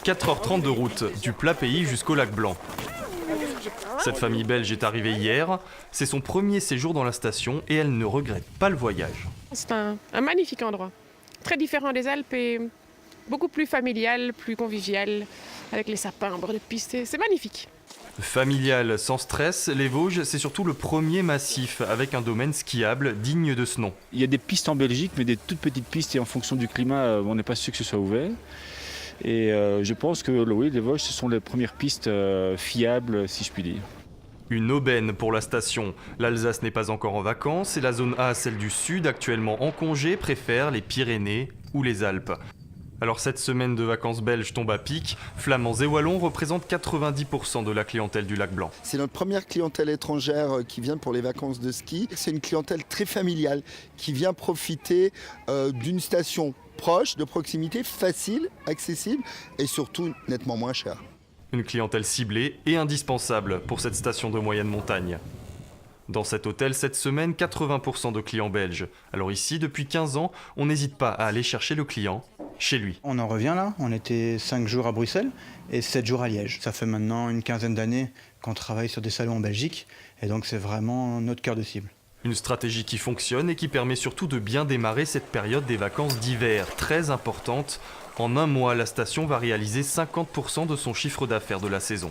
4h30 de route, du plat pays jusqu'au lac Blanc. Cette famille belge est arrivée hier. C'est son premier séjour dans la station et elle ne regrette pas le voyage. C'est un magnifique endroit, très différent des Alpes et beaucoup plus familial, plus convivial, avec les sapins en bord de piste. C'est magnifique. Familial, sans stress, les Vosges, c'est surtout le premier massif avec un domaine skiable digne de ce nom. Il y a des pistes en Belgique, mais des toutes petites pistes et en fonction du climat, on n'est pas sûr que ce soit ouvert. Et je pense que oui, les Vosges, ce sont les premières pistes fiables, si je puis dire. Une aubaine pour la station. L'Alsace n'est pas encore en vacances et la zone A, celle du Sud, actuellement en congé, préfère les Pyrénées ou les Alpes. Alors cette semaine de vacances belges tombe à pic. Flamands et Wallons représentent 90% de la clientèle du lac Blanc. C'est notre première clientèle étrangère qui vient pour les vacances de ski. C'est une clientèle très familiale qui vient profiter d'une station proche, de proximité, facile, accessible et surtout nettement moins chère. Une clientèle ciblée et indispensable pour cette station de moyenne montagne. Dans cet hôtel, cette semaine, 80% de clients belges. Alors ici, depuis 15 ans, on n'hésite pas à aller chercher le client chez lui. On en revient là, on était 5 jours à Bruxelles et 7 jours à Liège. Ça fait maintenant une quinzaine d'années qu'on travaille sur des salons en Belgique et donc c'est vraiment notre cœur de cible. Une stratégie qui fonctionne et qui permet surtout de bien démarrer cette période des vacances d'hiver, très importante. En un mois, la station va réaliser 50% de son chiffre d'affaires de la saison.